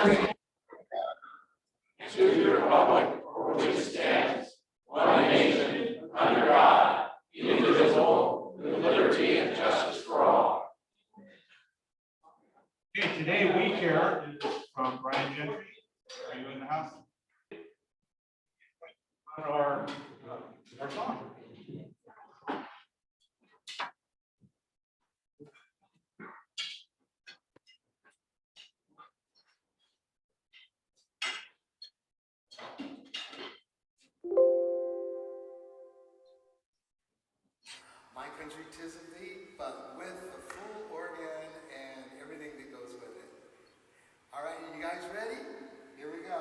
To the republic for which it stands, one nation, under God, indivisible, with liberty and justice for all. Okay, today we hear is from Brian Gentry. Are you in the house? Our song. My country 'tis of thee, but with the full organ and everything that goes with it. All right, you guys ready? Here we go.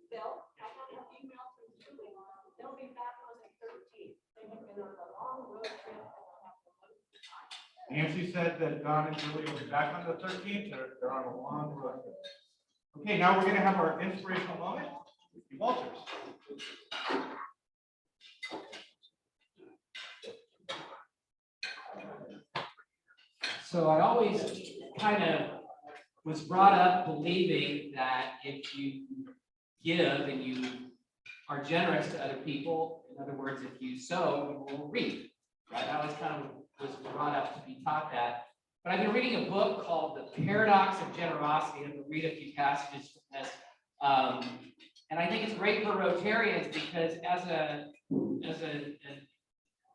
Bill, I have an email from Julie. They'll be back on the 13th. They have been on a long road trip and they'll have to look at the time. Nancy said that Don and Julie will be back on the 13th. They're on a long road. Okay, now we're going to have our inspirational moment. Walters. So I always kind of was brought up believing that if you give and you are generous to other people, in other words, if you sow, you will reap, right? I always kind of was brought up to be taught that. But I've been reading a book called The Paradox of Generosity. I'm going to read a few passages from this. And I think it's great for Rotarians because as an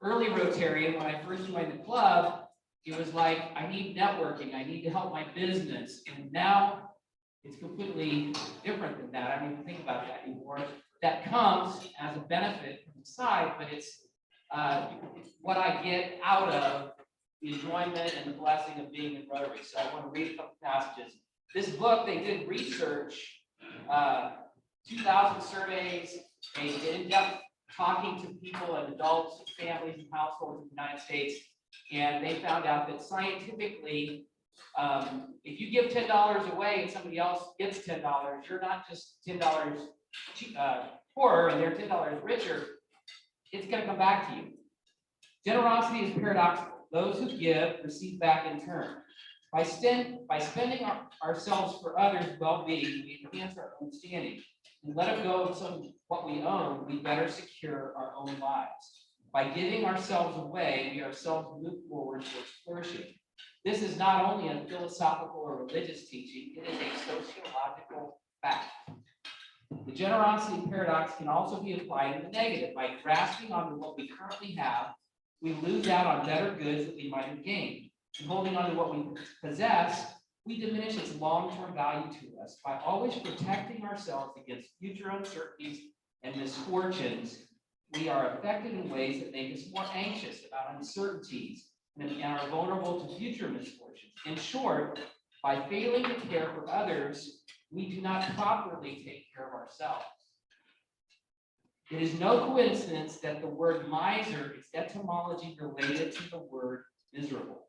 early Rotarian, when I first joined the club, it was like, I need networking, I need to help my business. And now it's completely different than that. I don't even think about that anymore. That comes as a benefit from the side, but it's what I get out of the enjoyment and the blessing of being in Rotary. So I want to read a couple passages. This book, they did research, 2,000 surveys, they did in-depth talking to people and adults, families, and households in the United States. And they found out that scientifically, if you give $10 away and somebody else gets $10, you're not just $10 poorer and they're $10 richer. It's going to come back to you. Generosity is paradoxical. Those who give receive back in turn. By spending ourselves for others' well-being, we enhance our own standing. And let go of some of what we own, we better secure our own lives. By giving ourselves away, we ourselves move forward towards flourishing. This is not only a philosophical or religious teaching, it is a sociological fact. The generosity paradox can also be applied in the negative. By grasping onto what we currently have, we lose out on better goods that we might have gained. And holding on to what we possess, we diminish its long-term value to us. By always protecting ourselves against future uncertainties and misfortunes, we are affected in ways that make us more anxious about uncertainties and are vulnerable to future misfortunes. In short, by failing to care for others, we do not properly take care of ourselves. It is no coincidence that the word miser is etymology related to the word miserable.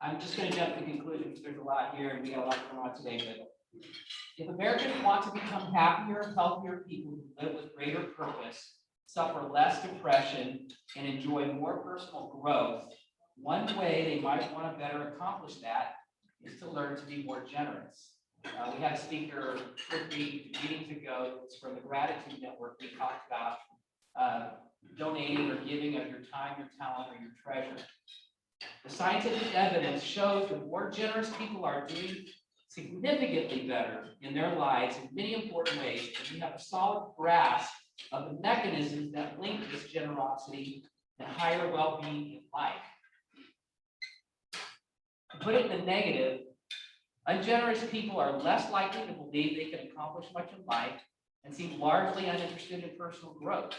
I'm just going to jump to conclusions. There's a lot here, and we got a lot going on today. But if Americans want to become happier, healthier people who live with greater purpose, suffer less depression, and enjoy more personal growth, one way they might want to better accomplish that is to learn to be more generous. We had a speaker 3 meetings ago. It's from the Gratitude Network. We talked about donating or giving of your time, your talent, or your treasure. The scientific evidence shows the more generous people are doing significantly better in their lives in many important ways, and we have a solid grasp of the mechanisms that link this generosity and higher well-being in life. To put it in the negative, ungenerous people are less likely to believe they can accomplish much in life and seem largely uninterested in personal growth.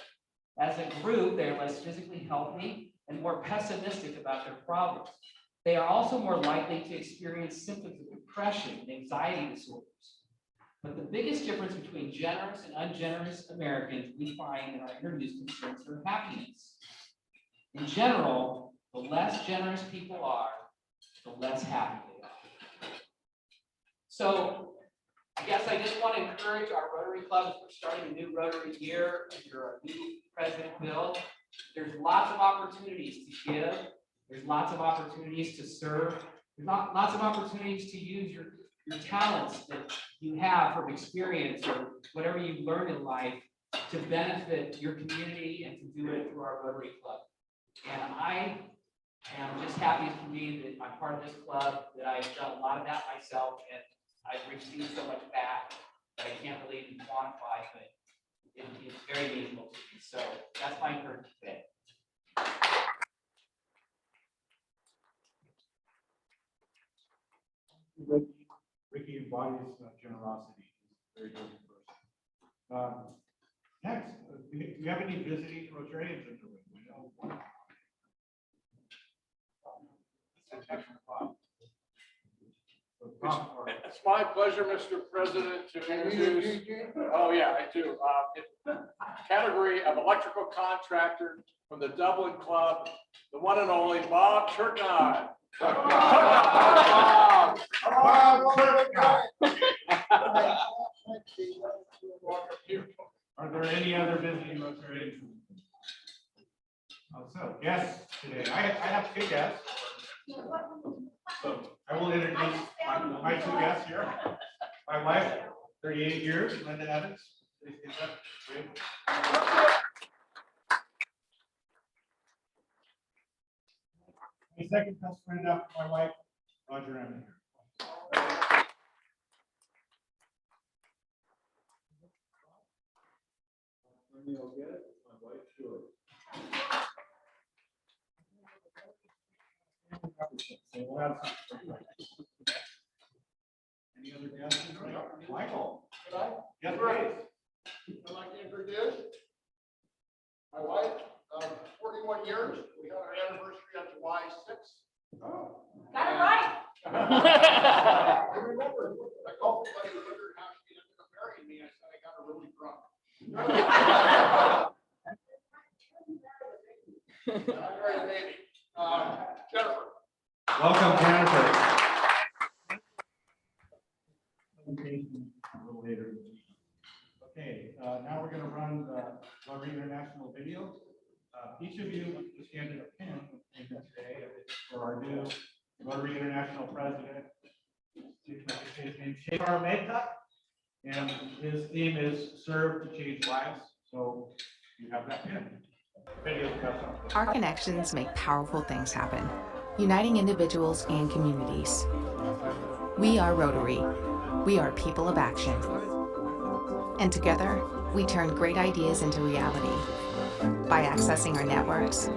As a group, they are less physically healthy and more pessimistic about their problems. They are also more likely to experience symptoms of depression and anxiety disorders. But the biggest difference between generous and ungenerous Americans we find in our interviews concerns their happiness. In general, the less generous people are, the less happy they are. So I guess I just want to encourage our Rotary Club as we're starting a new Rotary year under our new President Bill. There's lots of opportunities to give. There's lots of opportunities to serve. There's lots of opportunities to use your talents that you have from experience or whatever you learned in life to benefit your community and to do it through our Rotary Club. And I am just happy as can be that I'm part of this club, that I've done a lot of that myself, and I've received so much back that I can't really even quantify, but it's very meaningful to me. So that's my encouragement today. Ricky embodies generosity. He's a very good person. Next, do you have any visiting Rotarians in the room? We know one. It's my pleasure, Mr. President, to introduce. Oh, yeah, I do. In the category of electrical contractor from the Dublin Club, the one and only Bob Turknott. Are there any other visiting Rotarians? So guests today. I have two guests. So I will introduce my two guests here. My wife, 38 years, Linda Evans. Please get up. Great. The second customer enough for my wife, Roger Emmett here. You'll get it. My wife, sure. Any other guests? Michael. Could I? Yes, please. I'd like to introduce my wife, 41 years. We had our anniversary on July 6th. Oh. Got it right. I remember, I called somebody who wondered how she ended up marrying me. I said I got her really drunk. I married a baby. Jennifer. Welcome, Jennifer. A little later. Okay, now we're going to run the Rotary International video. Each of you was handed a pin today for our new Rotary International president, Shekar Mehta, and his theme is Serve to Change Lives. So you have that pin. Our connections make powerful things happen, uniting individuals and communities. We are Rotary. We are people of action. And together, we turn great ideas into reality by accessing our networks,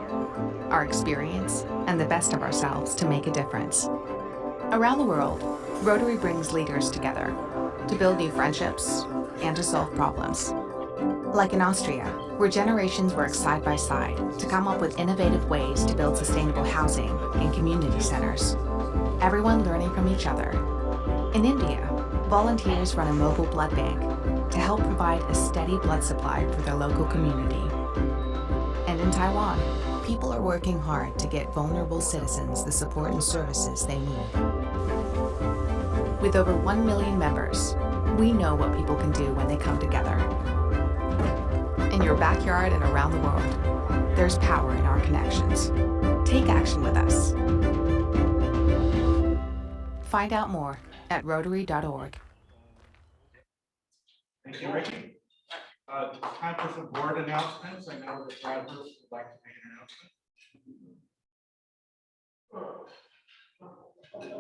our experience, and the best of ourselves to make a difference. Around the world, Rotary brings leaders together to build new friendships and to solve problems. Like in Austria, where generations work side by side to come up with innovative ways to build sustainable housing and community centers. Everyone learning from each other. In India, volunteers run a mobile blood bank to help provide a steady blood supply for their local community. And in Taiwan, people are working hard to get vulnerable citizens the support and services they need. With over 1 million members, we know what people can do when they come together. In your backyard and around the world, there's power in our connections. Take action with us. Find out more at Rotary.org. Thank you, Ricky. It's time for some board announcements. I know that Brad Hurst would like to make an announcement.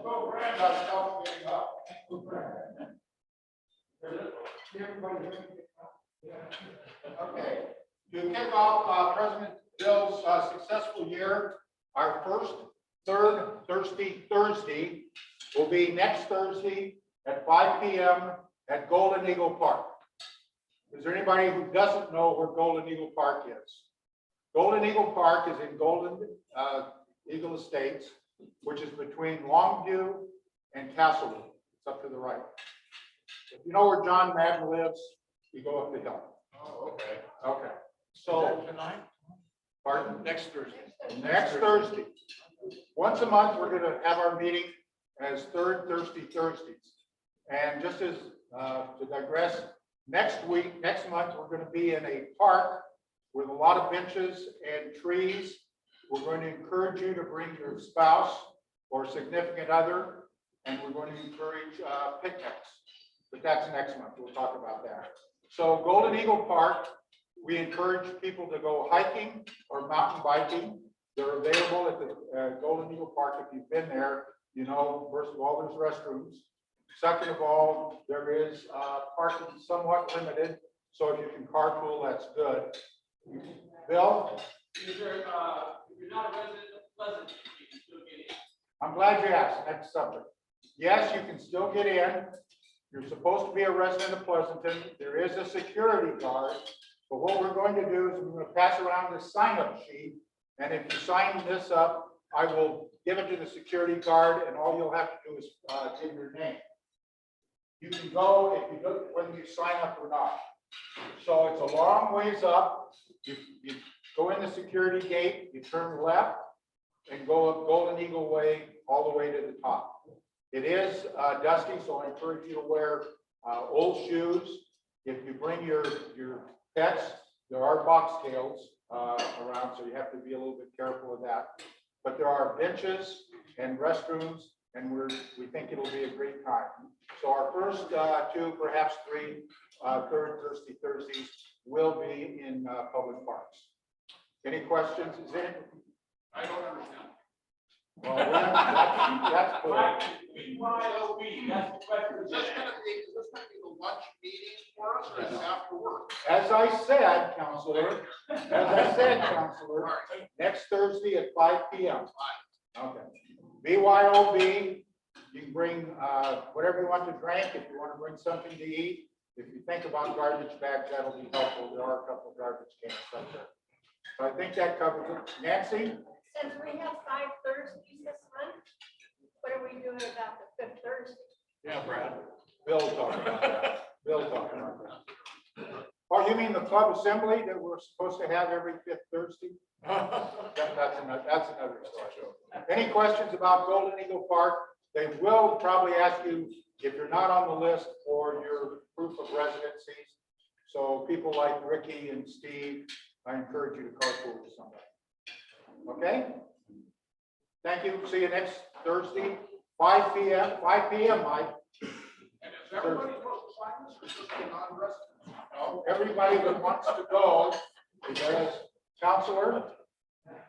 Oh, Brad, that's helping getting up. Okay, to kick off President Bill's successful year, our third Thursday will be next Thursday at 5 p.m. at Golden Eagle Park. Is there anybody who doesn't know where Golden Eagle Park is? Golden Eagle Park is in Golden Eagle Estates, which is between Longview and Castlewood. It's up to the right. If you know where John Madden lives, you go up the hill. Oh, okay. Okay. So Tonight? pardon? Next Thursday. Next Thursday. Once a month, we're going to have our meeting as third Thursdays. And just as to digress, next month, we're going to be in a park with a lot of benches and trees. We're going to encourage you to bring your spouse or significant other, and we're going to encourage picnics. But that's next month. We'll talk about that. So Golden Eagle Park, we encourage people to go hiking or mountain biking. They're available at the Golden Eagle Park. If you've been there, you know, first of all, there's restrooms. Second of all, there is parking somewhat limited. So if you can carpool, that's good. Bill? Is there, if you're not a resident of Pleasanton, you can still get in. I'm glad you asked. Next subject. Yes, you can still get in. You're supposed to be a resident of Pleasanton. There is a security guard. But what we're going to do is we're going to pass around this sign-up sheet. And if you sign this up, I will give it to the security guard, and all you'll have to do is give your name. You can go if you look whether you sign up or not. So it's a long ways up. You go in the security gate, you turn left, and go up Golden Eagle Way all the way to the top. It is dusty, so I encourage you to wear old shoes. If you bring your pets, there are box tails around, so you have to be a little bit careful of that. But there are benches and restrooms, and we think it'll be a great time. So our first two, perhaps three, third Thursdays will be in public parks. Any questions? Is there? I don't understand. Well, that's cool. That's the question. Is this gonna be the lunch meeting for us, or is it after work? As I said, Counselor, next Thursday at 5 p.m. Okay. BYOB, you can bring whatever you want to drink. If you want to bring something to eat, if you think about garbage bags, that'll be helpful. There are a couple of garbage cans up there. So I think that covers it. Nancy? Since we have 5 Thursdays this month, what are we doing about the 5th Thursday? Yeah, Brad. Bill talking about that. Bill talking about that. Oh, you mean the club assembly that we're supposed to have every 5th Thursday? That's another story. Any questions about Golden Eagle Park? They will probably ask you if you're not on the list for your proof of residencies. So people like Ricky and Steve, I encourage you to carpool with somebody. Okay? Thank you. See you next Thursday, 5 p.m. 5 p.m., Mike. And is everybody supposed to sign this, or just the non-residents? No, everybody that wants to go, because, Counselor,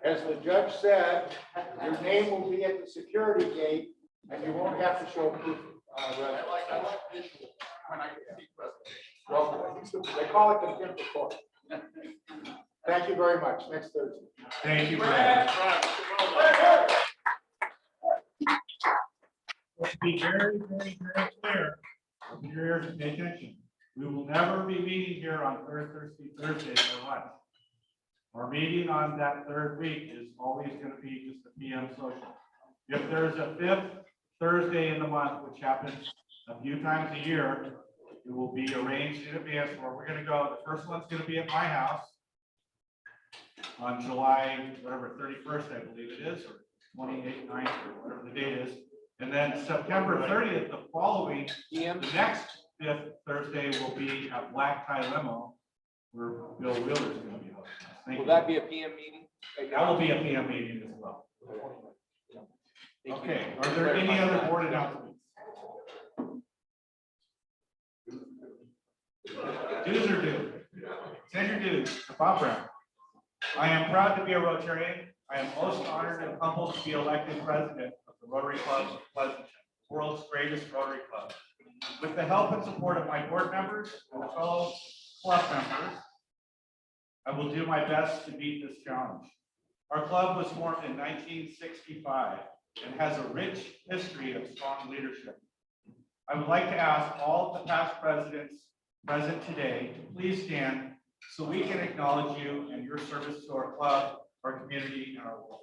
as the judge said, your name will be at the security gate, and you won't have to show proof. I like visual when I see presentations. Well, they call it contempt of court. Thank you very much. Next Thursday. Thank you, Brad. Let's be very, very, very clear. Open your ears and pay attention. We will never be meeting here on Thursday for lunch. Our meeting on that third week is always going to be just a PM social. If there's a 5th Thursday in the month, which happens a few times a year, it will be arranged in advance where we're going to go. The first one's going to be at my house on July, whatever, 31st, I believe it is, or 28th, 9th, or whatever the date is. And then September 30th, the following, the next 5th Thursday will be at Black Tie Limo, where Bill Wheeler is going to be hosting. Will that be a PM meeting? That will be a PM meeting as well. Thank you. Okay, are there any other board announcements? Do's or do? To introduce Bob Brown. I am proud to be a Rotarian. I am most honored and humbled to be elected president of the Rotary Club of Pleasanton, the world's greatest Rotary Club. With the help and support of my board members and fellow club members, I will do my best to meet this challenge. Our club was formed in 1965 and has a rich history of strong leadership. I would like to ask all of the past presidents present today to please stand so we can acknowledge you and your service to our club, our community, and our world.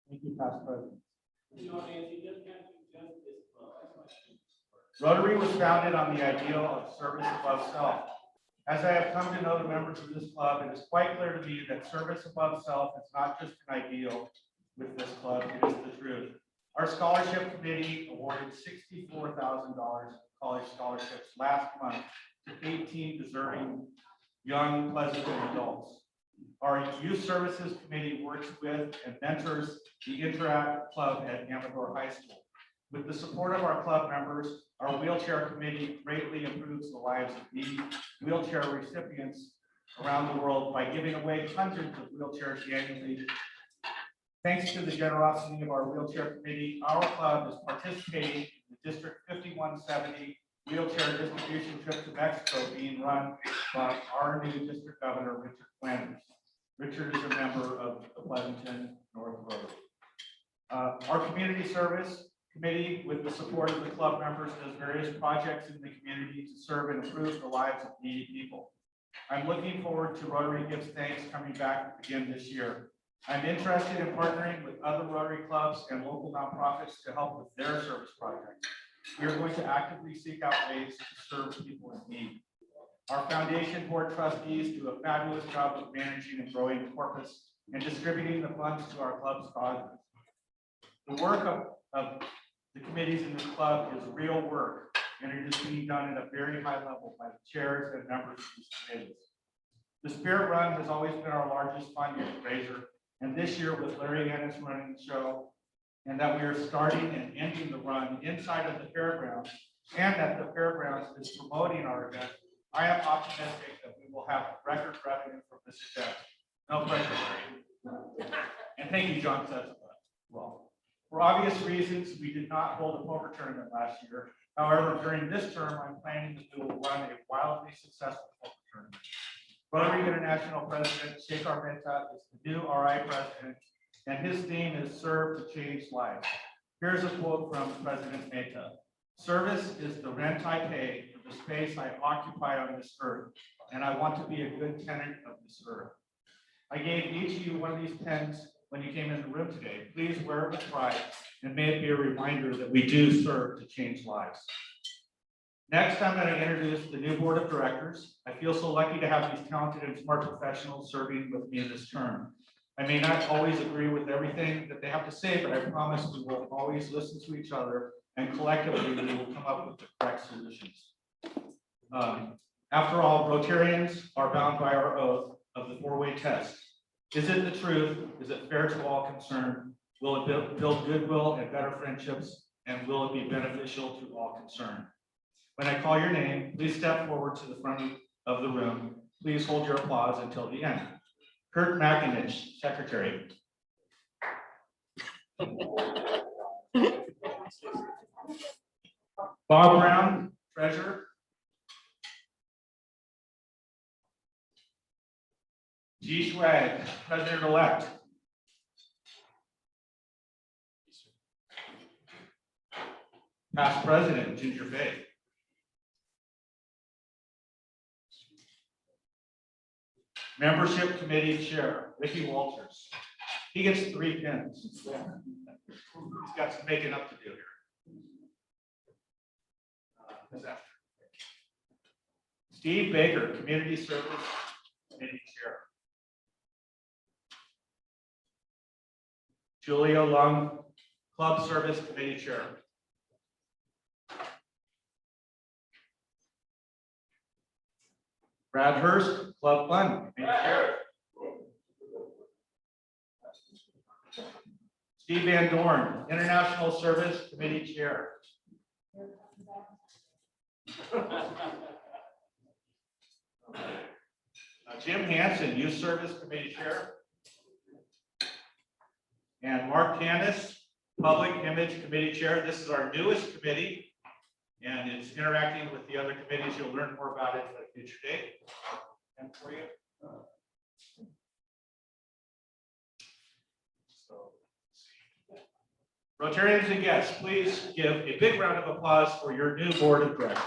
Thank you, past presidents. Rotary was founded on the ideal of service above self. As I have come to know the members of this club, it is quite clear to me that service above self is not just an ideal with this club, it is the truth. Our scholarship committee awarded $64,000 in college scholarships last month to 18 deserving young Pleasanton adults. Our youth services committee works with and mentors the Interact Club at Amador High School. With the support of our club members, our wheelchair committee greatly improves the lives of needy wheelchair recipients around the world by giving away hundreds of wheelchairs annually. Thanks to the generosity of our wheelchair committee, our club is participating in the District 5170 wheelchair distribution trip to Mexico being run by our new district governor, Richard Flanders. Richard is a member of the Pleasanton North Rotary. Our community service committee, with the support of the club members, does various projects in the community to serve and improve the lives of needy people. I'm looking forward to Rotary Gives Thanks coming back again this year. I'm interested in partnering with other Rotary clubs and local nonprofits to help with their service projects. We are going to actively seek out ways to serve people in need. Our foundation board trustees do a fabulous job of managing and growing the corpus and distributing the funds to our club's causes. The work of the committees in this club is real work, and it is being done at a very high level by the chairs and members of these committees. The Spirit Run has always been our largest fundraiser, and this year with Larry Ennis running the show, and that we are starting and ending the run inside of the fairgrounds, and that the fairgrounds is promoting our event, I am optimistic that we will have record revenue from this event. No pressure, Larry. And thank you, John Sessions. Well, for obvious reasons, we did not hold a poker tournament last year. However, during this term, I'm planning that we will run a wildly successful poker tournament. Rotary International President Sheikh Armenta is the new RI president, and his theme is Serve to Change Lives. Here's a quote from President Mehta. Service is the rent I pay for the space I occupy on this earth, and I want to be a good tenant of this earth. I gave each of you one of these pens when you came in the room today. Please wear it with pride, and may it be a reminder that we do serve to change lives. Next, I'm going to introduce the new board of directors. I feel so lucky to have these talented and smart professionals serving with me in this term. I may not always agree with everything that they have to say, but I promise we will always listen to each other, and collectively we will come up with the correct solutions. After all, Rotarians are bound by our oath of the four-way test. Is it the truth? Is it fair to all concerned? Will it build goodwill and better friendships? And will it be beneficial to all concerned? When I call your name, please step forward to the front of the room. Please hold your applause until the end. Kurt McInich, Secretary. Bob Brown, Treasurer. G. Schwag, President-elect. Past President, Ginger Fay. Membership Committee Chair, Ricky Walters. He gets 3 pins. He's got some making up to do here. Steve Baker, Community Service Committee Chair. Julia Lung, Club Service Committee Chair. Brad Hurst, Club Fund Committee Chair. Steve Van Dorn, International Service Committee Chair. Jim Hansen, Youth Service Committee Chair. And Mark Candace, Public Image Committee Chair. This is our newest committee, and it's interacting with the other committees. You'll learn more about it at a future date. And for you. Rotarians and guests, please give a big round of applause for your new board of directors.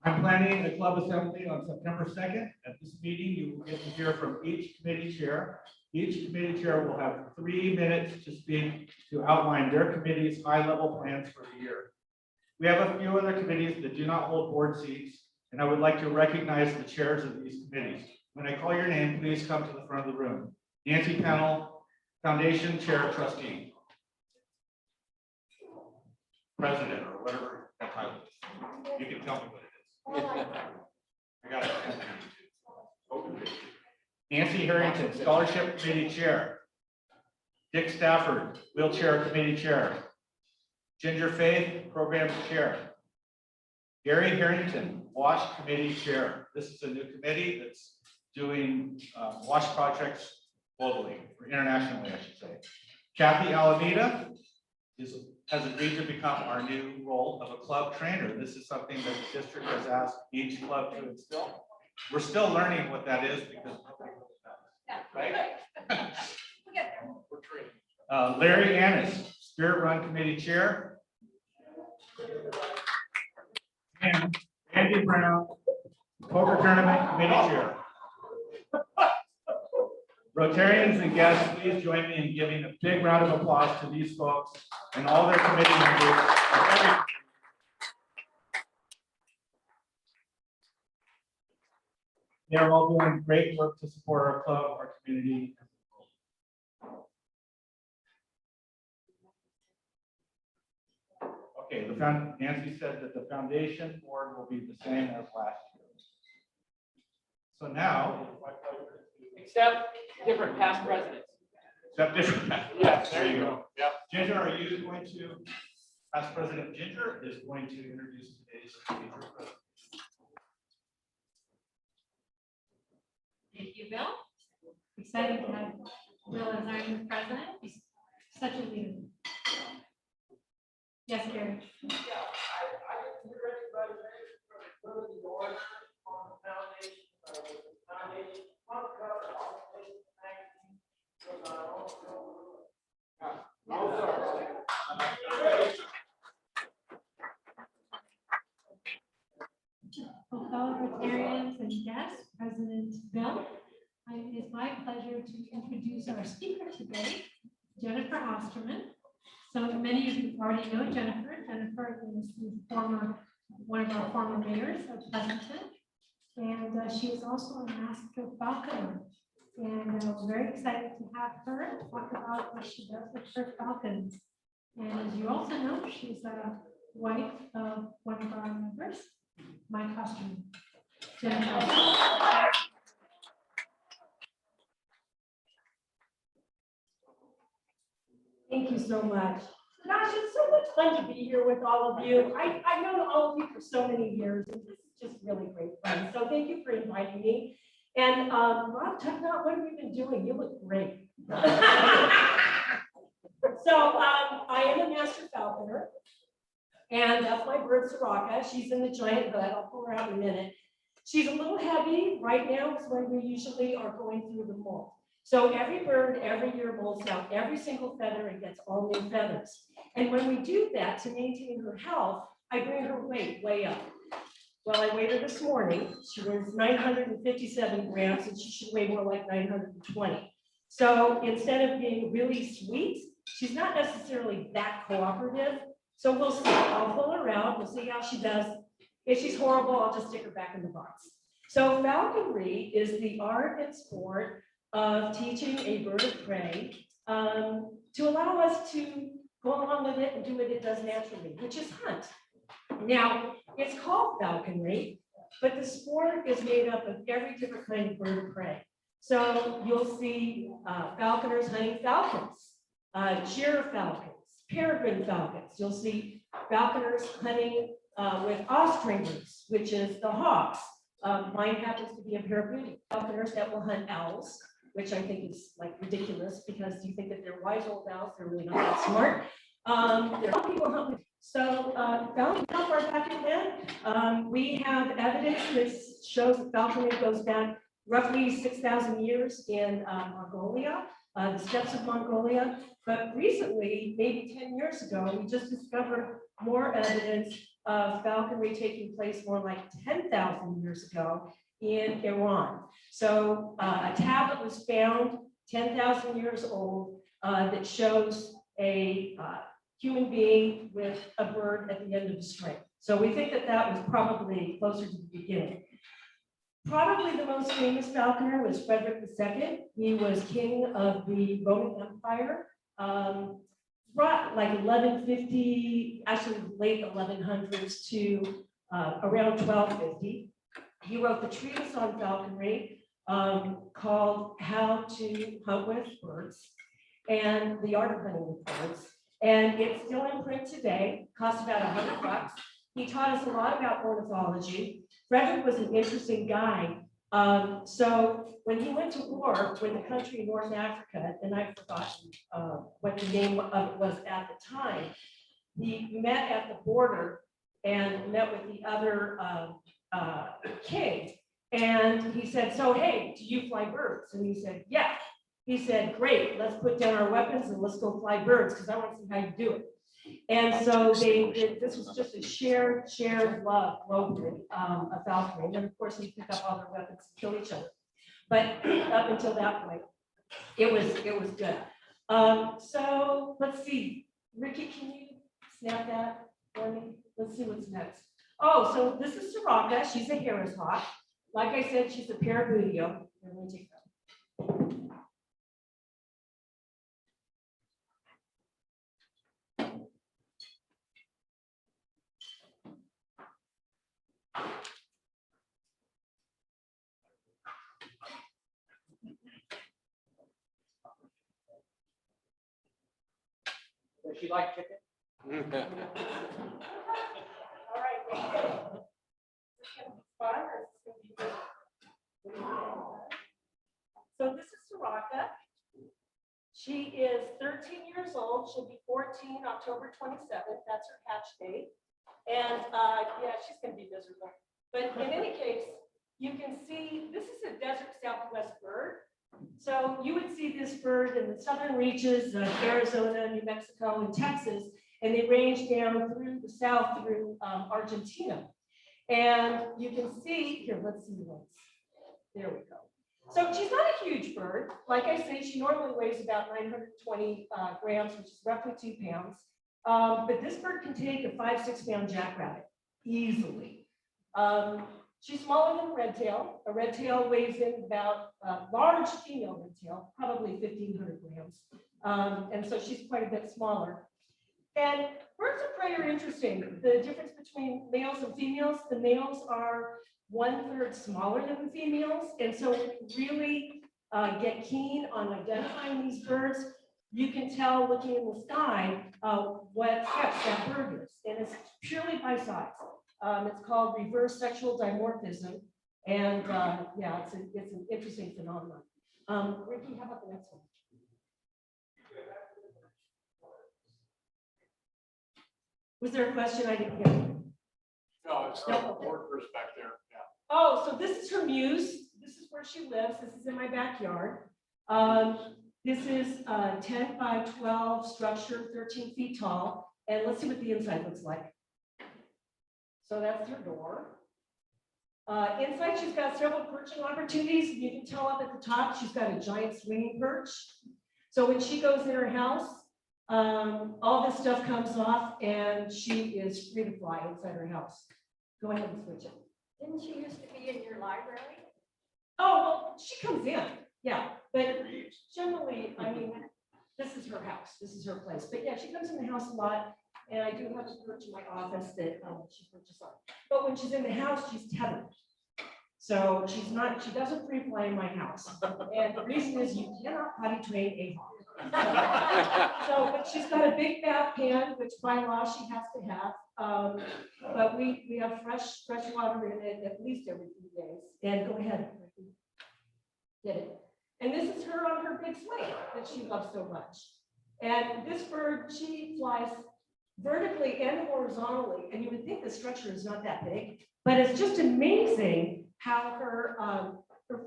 I'm planning a club assembly on September 2nd. At this meeting, you will get to hear from each committee chair. Each committee chair will have 3 minutes to speak to outline their committee's high-level plans for the year. We have a few other committees that do not hold board seats, and I would like to recognize the chairs of these committees. When I call your name, please come to the front of the room. Nancy Pennell, Foundation Chair Trustee. President, or whatever that title is. You can tell me what it is. I got it. Nancy Harrington, Scholarship Committee Chair. Dick Stafford, Wheelchair Committee Chair. Ginger Faith, Program Chair. Gary Harrington, WASH Committee Chair. This is a new committee that's doing WASH projects globally, or internationally, I should say. Kathy Alameda has agreed to become our new role of a club trainer. This is something that the district has asked each club to instill. We're still learning what that is because nobody knows that, right? We're training. Larry Annis, Spirit Run Committee Chair. And Andy Brown, Poker Tournament Committee Chair. Rotarians and guests, please join me in giving a big round of applause to these folks and all their committee members. They're all doing great work to support our club, our community. Okay, Nancy said that the foundation board will be the same as last year. So now, Except different past presidents. except different. Yes, there you go. Yep. Ginger, are you going to, past President Ginger is going to introduce today's major president. Thank you, Bill. Excited to have Bill as our new president. He's such a leader. Yes, Gary. Well, fellow Rotarians and guests, President Bill, it is my pleasure to introduce our speaker today, Jennifer Hosterman. So many of you already know Jennifer. Jennifer is one of our former mayors of Pleasanton, and she is also a Master Falconer. And we're very excited to have her talk about what she does with her falcons. And as you also know, she's a wife of one of our members, Mike Hosterman. Jennifer. Thank you so much. Gosh, it's so much fun to be here with all of you. I've known all of you for so many years, and this is just really great fun. So thank you for inviting me. And Rob, talk about what have you been doing? You look great. So I am a Master Falconer, and that's my bird, Soraka. She's in the giant hood. I'll pull her out in a minute. She's a little heavy. Right now is when we usually are going through the molt. So every bird every year molts out every single feather and gets all new feathers. And when we do that to maintain her health, I bring her weight way up. Well, I weighed her this morning. She was 957 grams and she should weigh more like 920. So instead of being really sweet, she's not necessarily that cooperative. So we'll see. I'll pull her out. We'll see how she does. If she's horrible, I'll just stick her back in the box. So falconry is the art and sport of teaching a bird of prey to allow us to go along with it and do what it does naturally, which is hunt. Now, it's called falconry but the sport is made up of every different kind of bird of prey. So you'll see falconers hunting falcons, falcons, peregrine falcons. You'll see falconers hunting with ostrichers, which is the hawks. Mine happens to be a pair of booty falconers that will hunt owls, which I think is like ridiculous because you think that they're wise old owls, they're really not that smart. There are people hunt with. So falcon how far back in then? We have evidence that shows that falconry goes back roughly 6,000 years in Mongolia, the steppes of Mongolia. But recently, maybe 10 years ago, we just discovered more evidence of falconry taking place more like 10,000 years ago in Iran. So a tablet was found 10,000 years old that shows a human being with a bird at the end of the string. So we think that that was probably closer to the beginning. Probably the most famous falconer was Frederick II. He was king of the Roman Empire. Like 1150, actually late 1100s to around 1250. He wrote the treatise on falconry called How to Hunt with Birds and the Art of Hunting with Birds. And it's still in print today, costs about $100. He taught us a lot about ornithology. Frederick was an interesting guy. So when he went to war with a country in North Africa, and I've forgotten what the name of it was at the time, he met at the border and met with the other king. And he said, so, hey, do you fly birds? And he said, yeah. He said, great, let's put down our weapons and let's go fly birds because I want to see how you do it. And so this was just a shared love globally of falconry. And then of course we pick up all their weapons and kill each other. But up until that point, it was good. So let's see, Ricky, can you snap that for me? Let's see what's next. Oh, so this is Sirocco. She's a Harris hawk. Like I said, she's a parabudio. Let me take that. Does she like chicken? All right. So this is Sirocco. She is 13 years old. She'll be 14 October 27th. That's her hatch date. And yeah, she's going to be miserable. But in any case, you can see this is a desert Southwest bird. So you would see this bird in the southern reaches of Arizona, New Mexico, and Texas, and they range down through the south through Argentina. And you can see, here, let's see the ones. There we go. So she's not a huge bird. Like I say, she normally weighs about 920 grams, which is roughly 2 pounds. But this bird can take a 5-6 pound jackrabbit easily. She's smaller than a red tail. A red tail weighs in about large female red tail, probably 1,500 grams. And so she's quite a bit smaller. And birds of prey are interesting. The difference between males and females, the males are 1/3 smaller than the females. And so when you really get keen on identifying these birds, you can tell looking in the sky what sex that bird is. And it's purely by size. It's called reverse sexual dimorphism. And yeah, it's an interesting phenomenon. Ricky, how about the next one? Was there a question I didn't hear? No, it's not workers back there. Yeah. Oh, so this is her muse. This is where she lives. This is in my backyard. This is a 10 by 12 structure, 13 feet tall. And let's see what the inside looks like. So that's her door. Inside, she's got several perching opportunities. You can tell up at the top, she's got a giant swinging perch. So when she goes in her house, all this stuff comes off and she is free to fly inside her house. Go ahead and switch it. Didn't she used to be in your library? Oh, well, she comes in, yeah. But generally, I mean, this is her house. This is her place. But yeah, she comes in the house a lot. And I do have a perch in my office that she perches on. But when she's in the house, she's tethered. So she doesn't free fly in my house. And the reason is you cannot potty train a hawk. So, but she's got a big bath pan, which by law she has to have. But we have fresh water in it at least every few days. And go ahead, Ricky. Get it. And this is her on her big slate that she loves so much. And this bird, she flies vertically and horizontally. And you would think the structure is not that big, but it's just amazing how her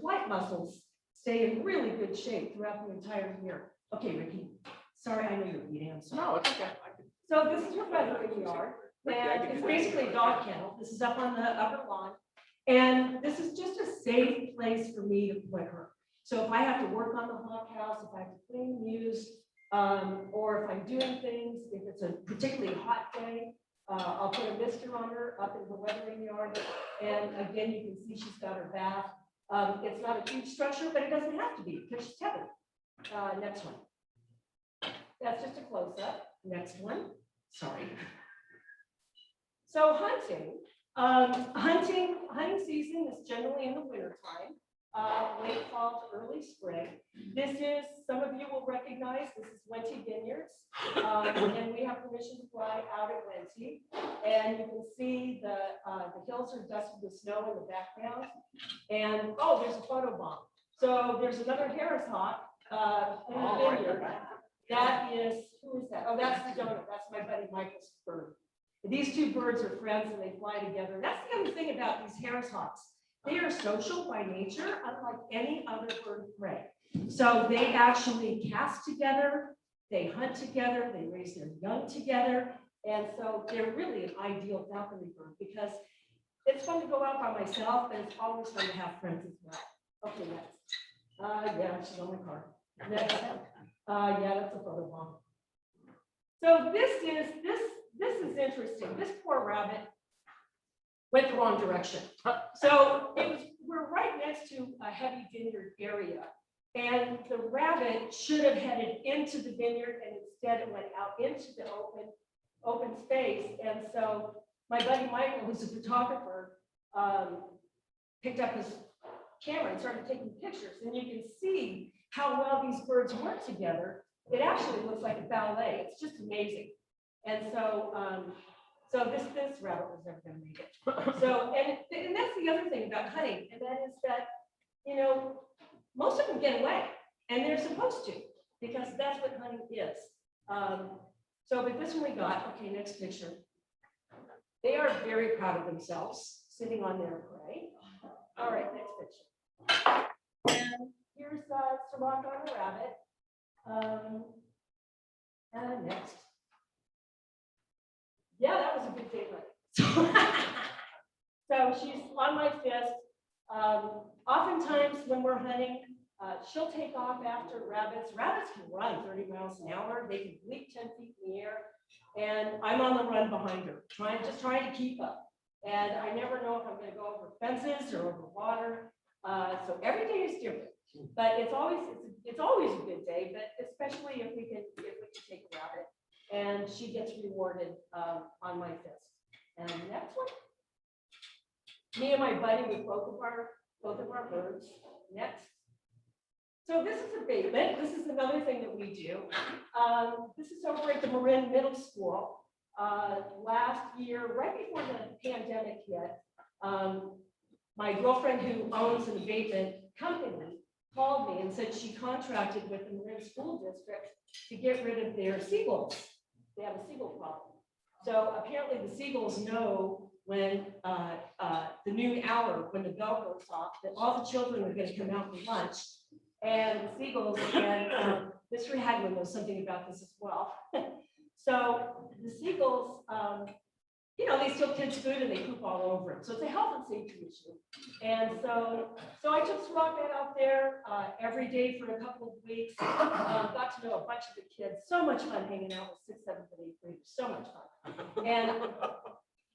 flight muscles stay in really good shape throughout the entire year. Okay, Ricky, sorry, I know you're eating, I'm sorry. No, it's okay. So this is her feathering yard, and it's basically a dog kennel. This is up on the upper lawn. And this is just a safe place for me to put her. So if I have to work on the hawk house, if I have to clean mews, or if I'm doing things, if it's a particularly hot day, I'll put a mister on her up in the weathering yard. And again, you can see she's got her bath. It's not a huge structure, but it doesn't have to be because she's tethered. Next one. That's just a close-up. Next one. Sorry. So hunting. Hunting season is generally in the wintertime, late fall to early spring. This is, some of you will recognize, this is Wente Vineyards. And we have permission to fly out at Wente. And you can see the hills are dusted with snow in the background. And, oh, there's a photo bomb. So there's another Harris hawk in the vineyard. That is, who is that? Oh, that's the donor. That's my buddy Michael's bird. These two birds are friends and they fly together. That's the other thing about these Harris hawks. They are social by nature, unlike any other bird of prey. So they actually cast together, they hunt together, they raise their young together. And so they're really an ideal falconry bird because it's fun to go out by myself, but it's always fun to have friends as well. Okay, next. Yeah, she's on my car. Next. Yeah, that's a photo bomb. So this is interesting. This poor rabbit went the wrong direction. So we're right next to a heavy vineyard area. And the rabbit should have headed into the vineyard and instead it went out into the open space. And so my buddy Michael, who's a photographer, picked up his camera and started taking pictures. And you can see how well these birds work together. It actually looks like a ballet. It's just amazing. And so, this rabbit was never going to make it. So, and that's the other thing about hunting, and that is that, you know, most of them get away, and they're supposed to, because that's what hunting is. So, but this one we got. Okay, next picture. They are very proud of themselves, sitting on their prey. All right, next picture. And here's Sirach on the rabbit. And next. Yeah, that was a good day, right? So she's on my fist. Oftentimes when we're hunting, she'll take off after rabbits. Rabbits can run 30 miles an hour. They can leap 10 feet in the air. And I'm on the run behind her, just trying to keep up. And I never know if I'm going to go over fences or over water. So every day is different. But it's always a good day, but especially if we can take a rabbit. And she gets rewarded on my fist. And the next one, me and my buddy with both of our birds. Next. So this is abatement. This is another thing that we do. This is over at the Marin Middle School. Last year, right before the pandemic hit, my girlfriend who owns an abatement company called me and said she contracted with the Marin School District to get rid of their seagulls. They have a seagull problem. So apparently the seagulls know when the noon hour, when the bell goes off, that all the children are going to come out for lunch. And the seagulls, and Mr. Hagman knows something about this as well. So the seagulls, you know, they steal kids' food and they poop all over them. So it's a health and safety issue. And so I took Sirach out there every day for a couple of weeks. Got to know a bunch of the kids. So much fun hanging out with 6th, 7th, and 8th graders. So much fun. And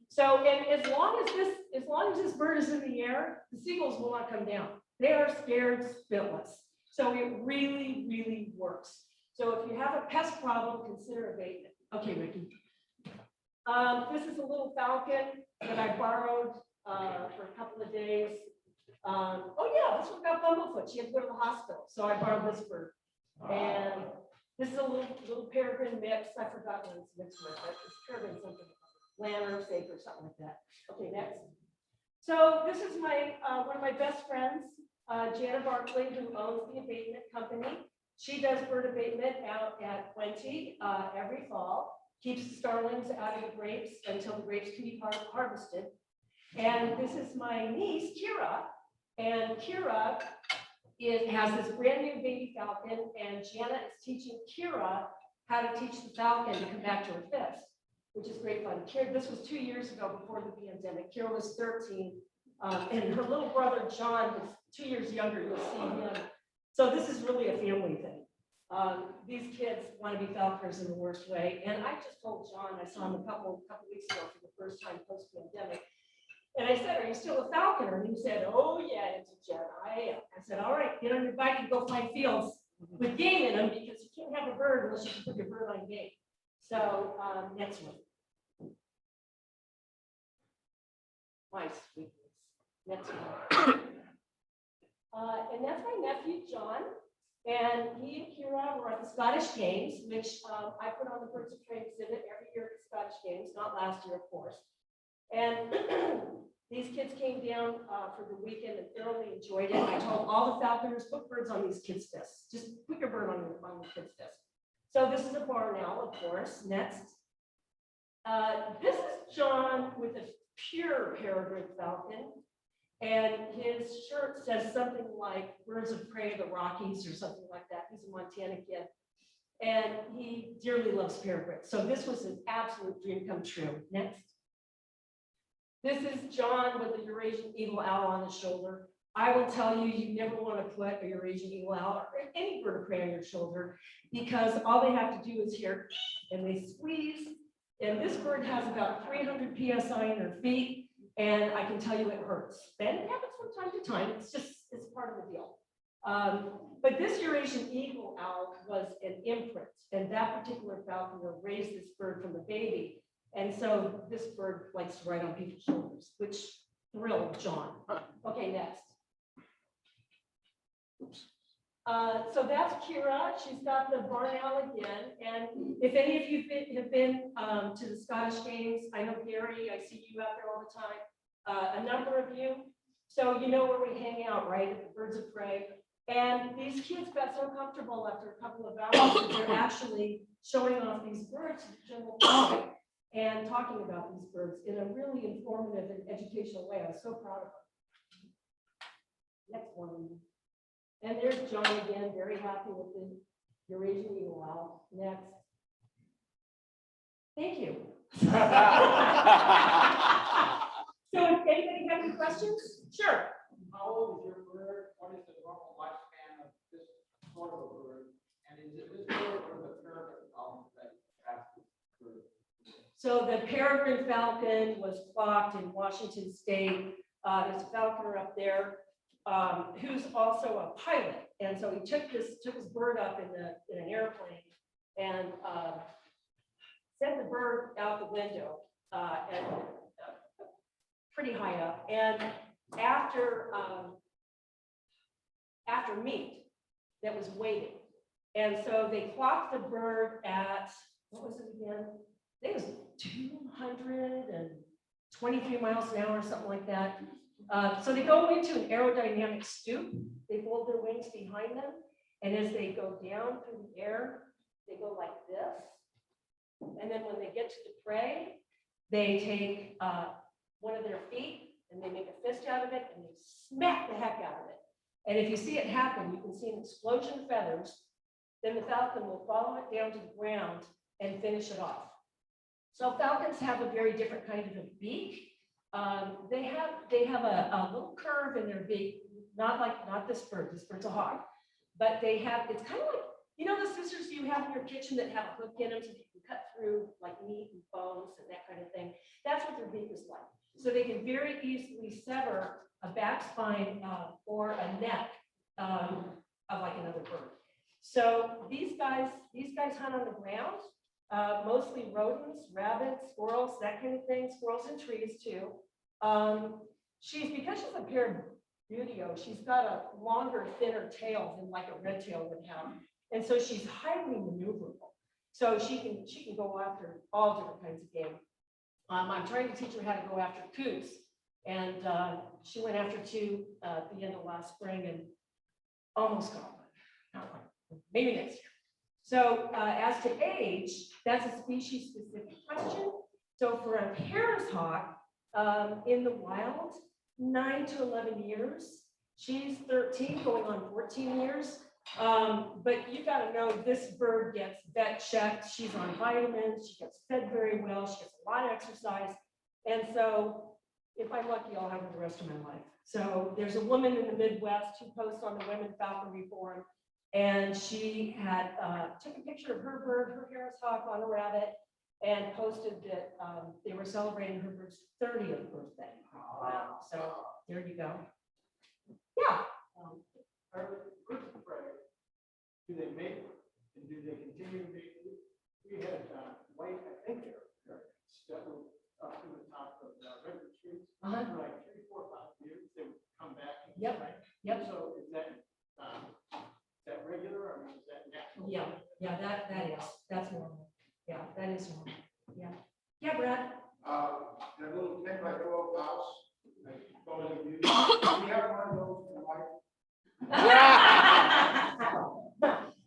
so, and as long as this bird is in the air, the seagulls will not come down. They are scared spitless. So it really, really works. So if you have a pest problem, consider abatement. Okay, Ricky. This is a little falcon that I borrowed for a couple of days. Oh yeah, this one got bumblefoot. She had to go to the hospital, so I borrowed this bird. And this is a little peregrine mix. I forgot what it's mixed with, but it's peregrine something, lamb or sake or something like that. Okay, next. So this is my one of my best friends, Janet Barkley, who owns the abatement company. She does bird abatement out at 20 every fall. Keeps the starlings out of the grapes until the grapes can be harvested. And this is my niece, Kira. And Kira has this brand new baby falcon, and Janet is teaching Kira how to teach the falcon to come back to her fist, which is great fun. Kira, this was 2 years ago before the pandemic. Kira was 13, and her little brother, John, was 2 years younger. You'll see him. So this is really a family thing. These kids want to be falconers in the worst way. And I just told John, I saw him a couple weeks ago for the first time post-pandemic. And I said, "Are you still a falconer?" And he said, "Oh yeah, it's a Jen, I am." I said, "All right, get on your bike and go find fields with game in them, because you can't have a bird unless you can put your bird on game." So next one. My sweetness. Next one. And that's my nephew, John. And he and Kira were at the Scottish Games, which I put on the Birds of Prey exhibit every year at the Scottish Games, not last year, of course. And these kids came down for the weekend and thoroughly enjoyed it. I told all the falconers, put birds on these kids' fists. Just put your bird on the kids' fist. So this is a barn owl, of course. Next. This is John with a pure peregrine falcon. And his shirt says something like "Birds of Prey of the Rockies" or something like that. He's a Montana kid. And he dearly loves peregrines. So this was an absolute dream come true. Next. This is John with a Eurasian eagle owl on his shoulder. I will tell you, you never want to put a Eurasian eagle owl or any bird of prey on your shoulder, because all they have to do is hear, and they squeeze. And this bird has about 300 PSI in her feet. And I can tell you it hurts. And it happens from time to time. It's part of the deal. But this Eurasian eagle owl was an imprint. And that particular falconer raised this bird from the baby. And so this bird likes to ride on people's shoulders, which thrilled John. Okay, next. So that's Kira. She's got the barn owl again. And if any of you have been to the Scottish Games, I know Gary, I see you out there all the time, a number of you. So you know where we hang out, right, at the Birds of Prey. And these kids got so comfortable after a couple of hours that they're actually showing off these birds to the general public and talking about these birds in a really informative and educational way. I was so proud of them. Next one. And there's John again, very happy with the Eurasian eagle owl. Next. Thank you. So if anybody have any questions? Sure. How old is your bird? What is the normal lifespan of this sort of a bird? And is it this bird or the peregrine falcon that attracts this bird? So the peregrine falcon was clocked in Washington State. There's a falconer up there who's also a pilot. And so he took his bird up in an airplane and sent the bird out the window and pretty high up. And after meat that was waiting. And so they clocked the bird at, what was it again? I think it was 223 miles an hour or something like that. So they go into an aerodynamic stoop. They fold their wings behind them. And as they go down through the air, they go like this. And then when they get to the prey, they take one of their feet and they make a fist out of it and they smack the heck out of it. And if you see it happen, you can see an explosion of feathers. Then the falcon will follow it down to the ground and finish it off. So falcons have a very different kind of a beak. They have a little curve in their beak, not this bird. This bird's a hawk, but they have. It's kind of like, you know, the scissors you have in your kitchen that have a hook in them so that you can cut through like meat and bones and that kind of thing. That's what their beak is like. So they can very easily sever a back spine or a neck of like another bird. So these guys hunt on the ground. mostly rodents, rabbits, squirrels, that kind of thing, squirrels and trees too. Because she's a pair Buteo, she's got a longer, thinner tail than like a red tail would have. And so she's highly maneuverable. So she can go after all different kinds of game. I'm trying to teach her how to go after coots. And she went after two at the end of last spring and almost got one. Not one, maybe next year. So as to age, that's a species specific question. So for a Harris hawk in the wild, 9 to 11 years. She's 13, going on 14 years. But you got to know this bird gets vet checked. She's on vitamins. She gets fed very well. She gets a lot of exercise. And so if I'm lucky, I'll have her the rest of my life. So there's a woman in the Midwest who posts on the Women Falconry Forum. And she had took a picture of her bird, her Harris hawk on a rabbit, and posted that they were celebrating her bird's 30th birthday. Wow. So there you go. Yeah. Are birds of prey, do they mate and do they continue to mate? We had white, I think they're that were up to the top of the river trees for like 3, 4, 5 years. They would come back. And Yep. Yep. So is that regular or is that natural? Yeah. Yeah. That's normal. Yeah. That is normal. Yeah. Yeah, Brad. That little thing like a little house, like going to use. Do we have one of those in life?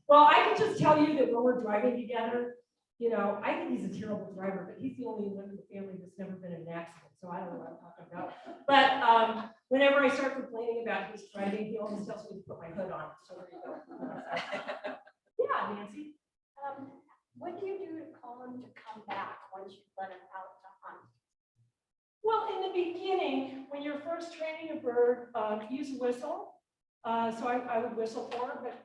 Well, I can just tell you that when we're driving together, I think he's a terrible driver, but he's the only one in the family that's never been in an accident. So I don't know what I'm talking about. But whenever I start complaining about his driving, he always tells me to put my hood on. So there you go. Yeah, Nancy. What do you do to call him to come back once you let him out to hunt? Well, in the beginning, when you're first training a bird, use a whistle. So I would whistle for her, but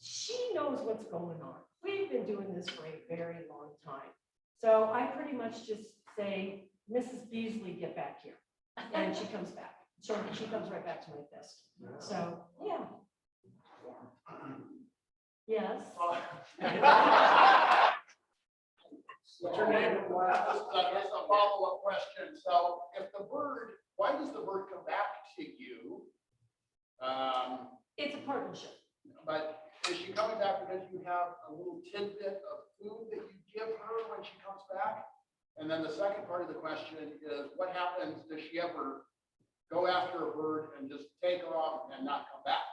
she knows what's going on. We've been doing this for a very long time. So I pretty much just say, Mrs. Beasley, get back here. And she comes back. She comes right back to my fist. So, yeah. Yes. What's your name? This is a follow-up question. So if the bird, why does the bird come back to you? It's a partnership. But is she coming back because you have a little tidbit of food that you give her when she comes back? And then the second part of the question is, what happens? Does she ever go after a bird and just take off and not come back?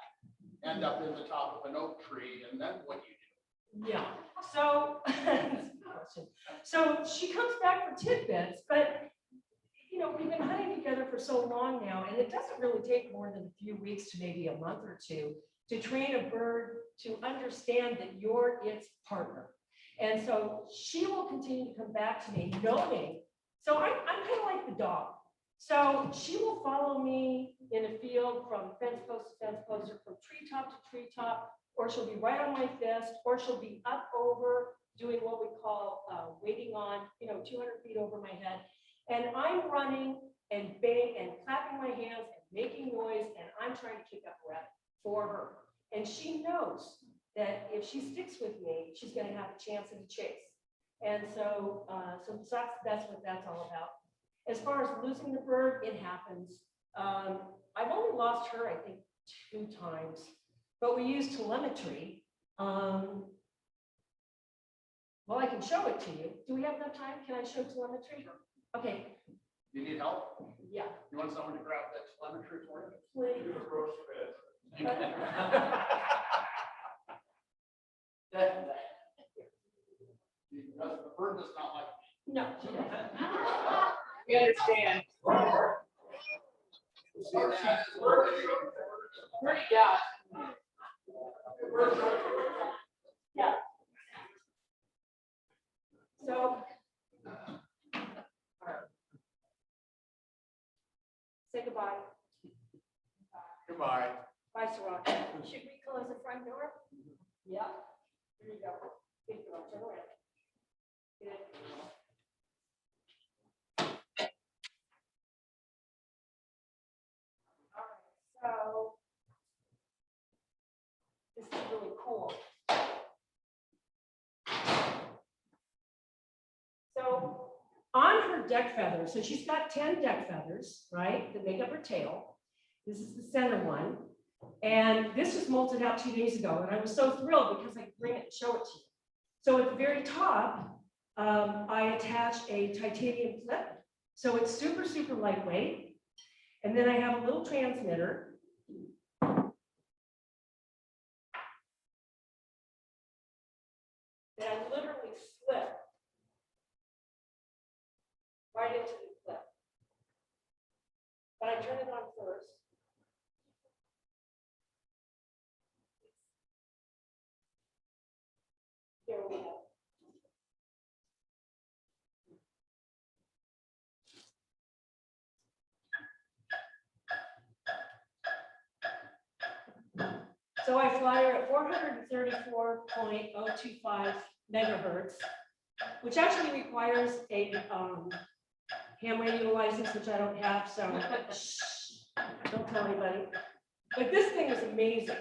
End up in the top of an oak tree, and then what do you do? Yeah. So, so she comes back for tidbits, but we've been hunting together for so long now, and it doesn't really take more than a few weeks to maybe a month or two to train a bird to understand that you're its partner. And so she will continue to come back to me knowing, so I'm kind of like the dog. So she will follow me in a field from fence post to fence post, or from treetop to treetop, or she'll be right on my fist, or she'll be up over doing what we call waiting on, 200 feet over my head. And I'm running and bang and clapping my hands and making noise, and I'm trying to kick up a rabbit for her. And she knows that if she sticks with me, she's going to have a chance in the chase. And so, that's what that's all about. As far as losing the bird, it happens. I've only lost her, I think, 2 times, but we use telemetry. Well, I can show it to you. Do we have enough time? Can I show telemetry? Okay. Do you need help? Yeah. You want someone to grab that telemetry for you? Please. The bird does not like me. No. We understand. Yeah. Yeah. So, all right. Say goodbye. Goodbye. Bye, Soraka. Should we close the front door? Yeah. Here you go. Here you go. Turn around. Good. All right. So this is really cool. her deck feathers. So she's got 10 deck feathers, right, that make up her tail. This is the center one. And this was molted out 2 days ago, and I was so thrilled because I could bring it and show it to you. So at the very top, I attach a titanium clip. So it's super, super lightweight. And then I have a little transmitter. That I literally slip right into the clip. But I turn it on first. Here we go. So I fly her at 434.025 megahertz, which actually requires a ham radio license, which I don't have, so shh, don't tell anybody. But this thing is amazing.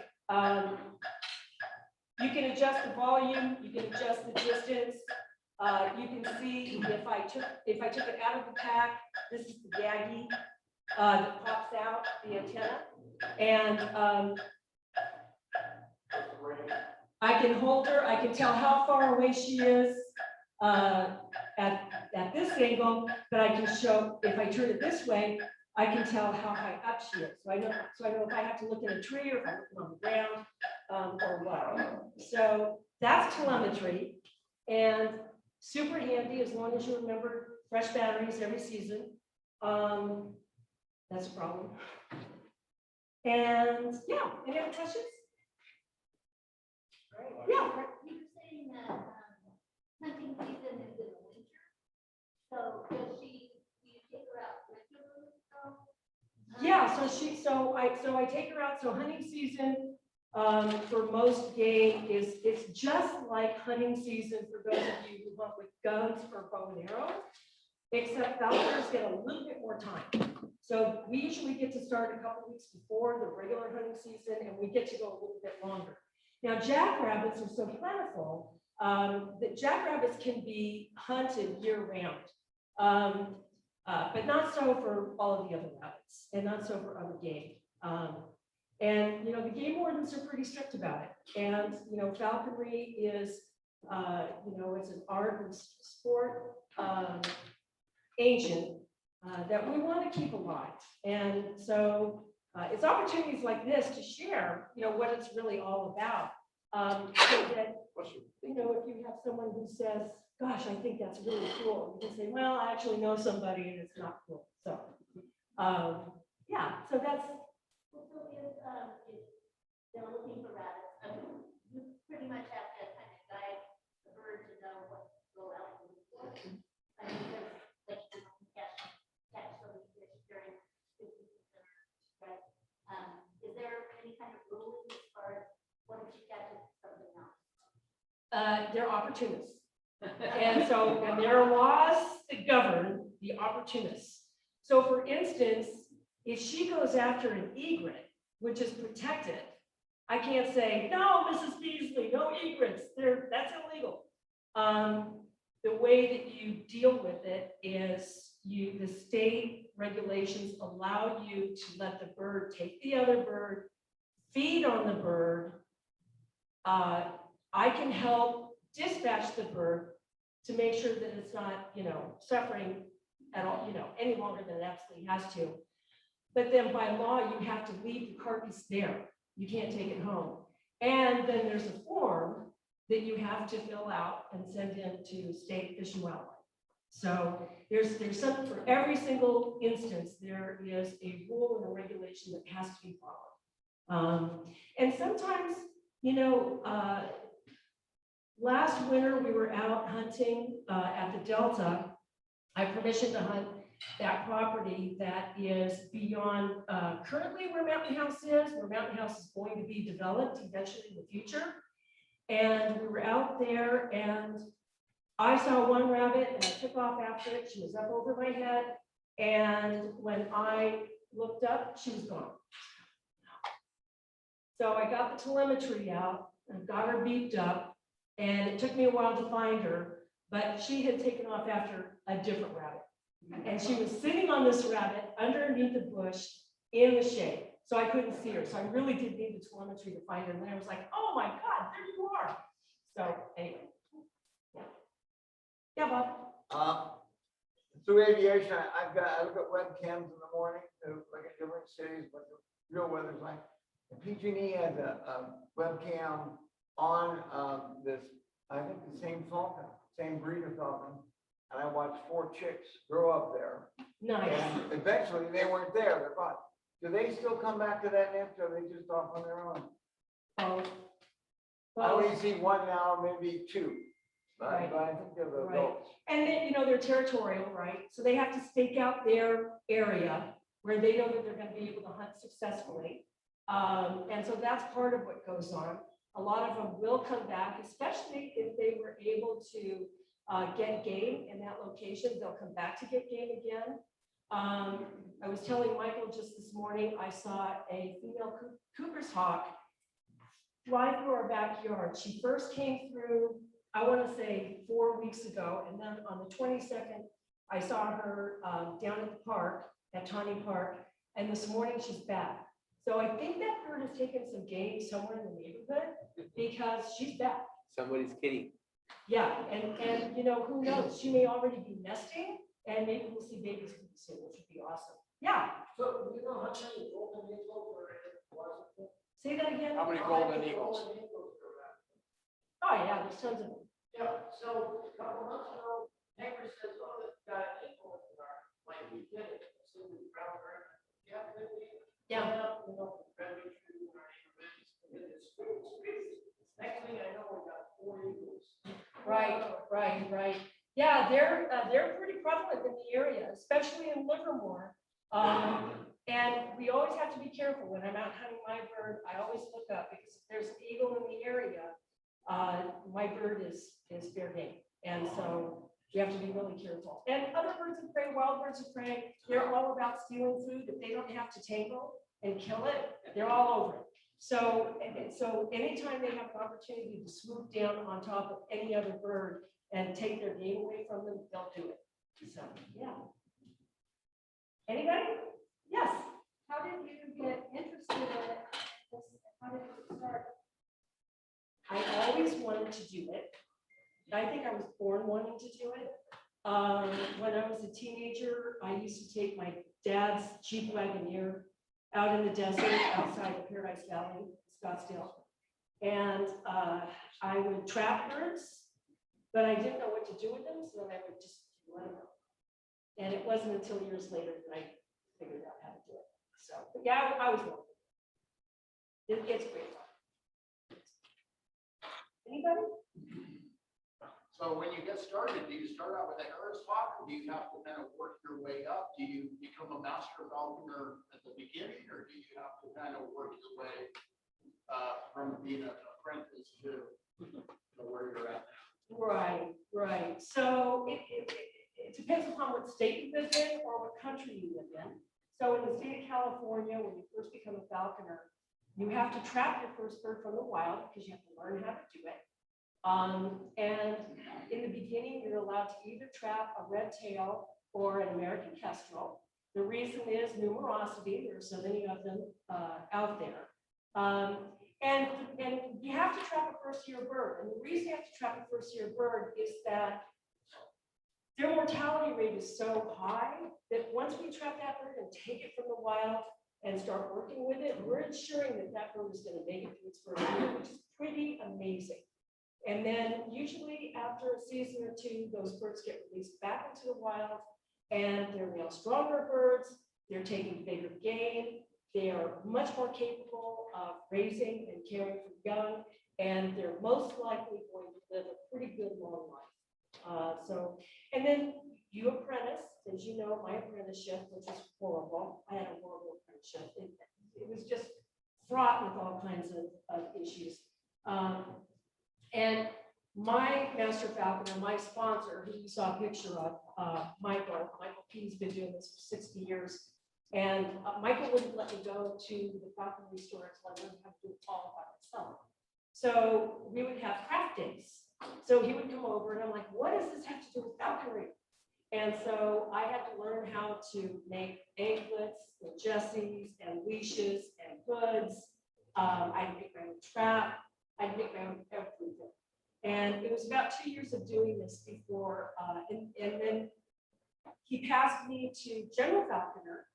You can adjust the volume, you can adjust the distance. You can see if I took it out of the pack, this is the Yagi that pops out the antenna, and I can hold her. I can tell how far away she is at this angle, but I can show if I turn it this way, I can tell how high up she is. So I know if I have to look in a tree or if I'm looking on the ground or what. So that's telemetry and super handy as long as you remember fresh batteries every season. That's a problem. And yeah, any other questions? Yeah. You were saying that hunting season is in the winter. So does she, do you take her out regularly? Yeah, so I take her out. So hunting season for most game it's just like hunting season for those of you who hunt with guns or bow and arrow, except falconers get a little bit more time. So we usually get to start a couple weeks before the regular hunting season, and we get to go a little bit longer. Now, jackrabbits are so plentiful that jackrabbits can be hunted year-round, but not so for all of the other rabbits, and not so for other game. And the game wardens are pretty strict about it. And falconry is, it's an art and sport, ancient that we want to keep alive. And so it's opportunities like this to share, what it's really all about. So that, if you have someone who says, gosh, I think that's really cool, you can say, well, I actually know somebody and it's not cool. So, yeah, so that's. So if they're looking for rabbits, you pretty much have to kind of guide the bird to know what to go out and look for. I mean, there's catch so many fish during the season, right? Is there any kind of rules as far as what if she catches something else? They're opportunists. And there are laws that govern the opportunists. So for instance, if she goes after an egret, which is protected, I can't say, no, Mrs. Beasley, no egrets, that's illegal. The way that you deal with it is the state regulations allow you to let the bird take the other bird, feed on the bird. I can help dispatch the bird to make sure that it's not, suffering at all, any longer than it absolutely has to. But then by law, you have to leave the carcass there. You can't take it home. And then there's a form that you have to fill out and send in to State Fish and Wildlife. So there's something for every single instance. There is a rule and a regulation that has to be followed. And sometimes, last winter we were out hunting at the Delta. I have permission to hunt that property that is beyond currently where Mountain House is, where Mountain House is going to be developed eventually in the future. And we were out there and I saw one rabbit and I took off after it. She was up over my head. And when I looked up, she was gone. So I got the telemetry out and got her beeped up, and it took me a while to find her, but she had taken off after a different rabbit. And she was sitting on this rabbit underneath the bush in the shade. So I couldn't see her. So I really did need the telemetry to find her. And then I was like, oh my God, there you are. So anyway. Yeah. Yeah, Bob. Through aviation, I've got webcams in the morning, like at different cities, what the real weather's like. And PG&E has a webcam on this, I think the same falcon, same breed of falcon. And I watched 4 chicks grow up there. Nice. And eventually they weren't there, they're gone. Do they still come back to that nest or are they just off on their own? Oh. I only see 1 now, maybe 2. Right. But I think they're the Right. adults. And then, they're territorial, right? So they have to stake out their area where they know that they're going to be able to hunt successfully. And so that's part of what goes on. A lot of them will come back, especially if they were able to get game in that location. They'll come back to get game again. I was telling Michael just this morning, I saw a female Cooper's hawk fly through our backyard. She first came through, I want to say 4 weeks ago, and then on the 22nd, I saw her down at the park, at Tawny Park, and this morning she's back. So I think that bird has taken some game somewhere in the neighborhood because she's back. Somebody's kitty. Yeah, and who knows? She may already be nesting, and maybe we'll see babies pretty soon, which would be awesome. Yeah. So do you know how many golden eagles are in Washington? Say that again. How many golden eagles? Oh yeah, there's tons of them. Yeah, so a couple months ago, neighbor says, oh, this got an eagle in our, like, we did it. So we found her. Yeah, Yeah. You know, very true in our neighborhoods. It's crazy. Next thing I know, we got 4 eagles. Right. Yeah, they're pretty prevalent in the area, especially in Livermore. And we always have to be careful when I'm out hunting my bird. I always look up because if there's an eagle in the area, my bird is fair game. And so you have to be really careful. And other birds of prey, wild birds of prey, they're all about stealing food. If they don't have to tangle and kill it, they're all over it. So anytime they have an opportunity to swoop down on top of any other bird and take their game away from them, they'll do it. So, yeah. Anybody? Yes. How did you get interested in it? How did you start? I always wanted to do it. I think I was born wanting to do it. When I was a teenager, I used to take my dad's Jeep Wagoneer out in the desert outside of Paradise Valley, Scottsdale. And I would trap birds, but I didn't know what to do with them, so then I would just let them go. And it wasn't until years later that I figured out how to do it. So, but yeah, I was wrong. It's great fun. Anybody? So when you get started, do you start out with a Harris hawk, or do you have to kind of work your way up? Do you become a Master Falconer at the beginning, or do you have to kind of work your way from being an apprentice to where you're at now? Right. So it depends upon what state you live in or what country you live in. So in the state of California, when you first become a falconer, you have to trap your first bird from the wild because you have to learn how to do it. And in the beginning, you're allowed to either trap a red tail or an American kestrel. The reason is numerosity. There are so many of them out there. And you have to trap a first-year bird. And the reason you have to trap a first-year bird is that their mortality rate is so high that once we trap that bird and take it from the wild and start working with it, we're ensuring that that bird is going to make it through its first year, which is pretty amazing. And then usually after a season or two, those birds get released back into the wild, and they're now stronger birds. They're taking bigger game. They are much more capable of raising and caring for young, and they're most likely going to live a pretty good long life. And then you apprentice, as you know, my apprenticeship, which was horrible. I had a horrible apprenticeship. It was just fraught with all kinds of issues. And my Master Falconer, my sponsor, who you saw a picture of, Michael P's been doing this for 60 years. And Michael wouldn't let me go to the falconry store until I learned how to do it all by myself. So we would have craft days. So he would come over and I'm like, what does this have to do with falconry? And so I had to learn how to make anklets and jesses and leashes and hoods. I make my own trap. I make my own everything. And it was about 2 years of doing this before, and then he passed me to General Falconer.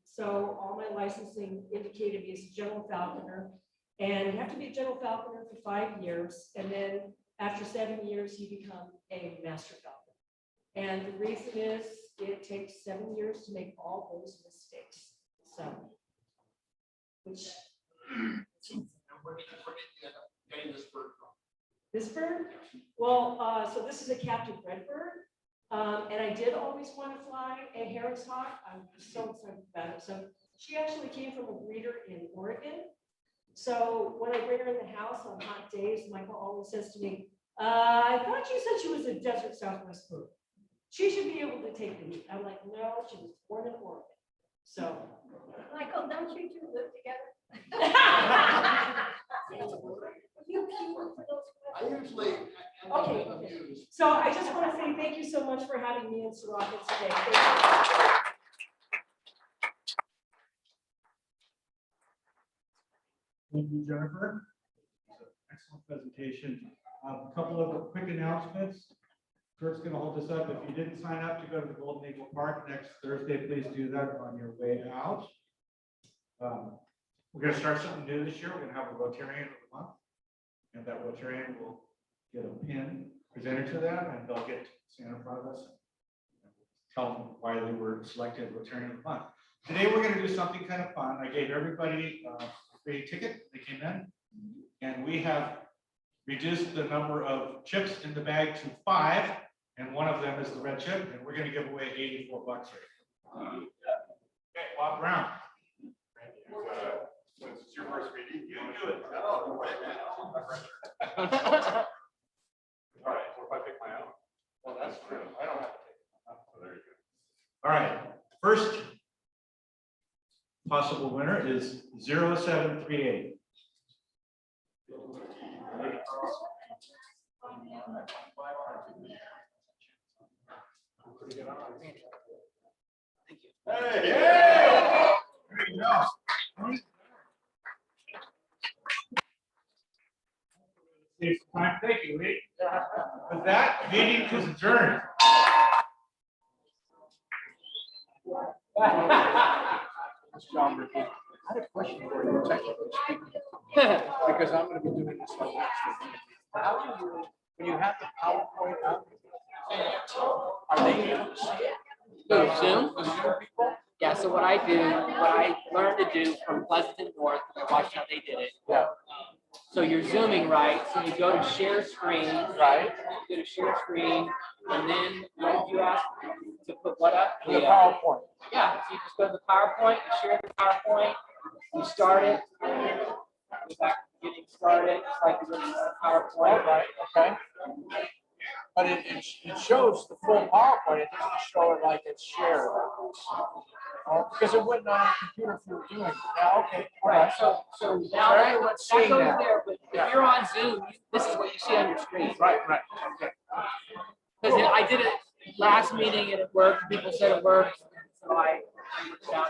So all my licensing indicated me as a General Falconer. And you have to be a General Falconer for 5 years. And then after 7 years, you become a Master Falconer. And the reason is it takes 7 years to make all those mistakes. So, which. Where did you end up getting this bird from? This bird? Well, so this is a captive bred bird. And I did always want to fly a Harris hawk. I'm so excited about it. So she actually came from a breeder in Oregon. So when I bring her in the house on hot days, Michael always says to me, I thought you said she was a desert Southwest bird. She should be able to take the heat. I'm like, no, she was born in Oregon. So. Michael, don't you two live together? I usually end up Okay. amused. So I just want to say thank you so much for having me in Soraka today. Thank you. Thank you, Jennifer. Excellent presentation. A couple of quick announcements. Kurt's going to hold this up. If you didn't sign up to go to the Golden Eagle Park next Thursday, please do that on your way out. We're going to start something new this year. We're going to have a Rotarian of the month. And that Rotarian will get a pin presented to them, and they'll get to stand in front of us and tell them why they were selected Rotarian of the month. Today, we're going to do something kind of fun. I gave everybody a free ticket. They came in, and we have reduced the number of chips in the bag to 5, and one of them is the red chip, and we're going to give away $84 right now. Okay, Bob Brown. Since it's your first meeting, you do it. Oh, right. All right, what if I pick my own? Well, that's true. I don't have to take it. So there you All right, first possible winner is 0738. Hey! Yeah! There you go. Save some time. Thank you, Lee. With that, meeting is adjourned. John Ricky, I had a question for you, technically speaking, because I'm going to be doing this on next week. How do you, when you have the PowerPoint up, are they able to see it? Zoom? The Zoom people? Yeah, so what I learned to do from Pleasanton North, I watched how they did it. Yeah. So you're zooming, right? So you go to share screen. Right. You go to share screen, and then what did you ask to put what up? The PowerPoint. Yeah, so you just go to the PowerPoint, you share the PowerPoint, you start it, go back to getting started, just like you did the PowerPoint. Right, okay. But it shows the full PowerPoint, it doesn't show it like it's shared. Because it wouldn't on your computer if you were doing it. Yeah, okay. All Right, right. so now everyone's that seeing goes that. there, but if you're on Zoom, this is what you see on your screen. Right, okay. Because I did it last meeting and it worked, people said it worked, so I worked it out.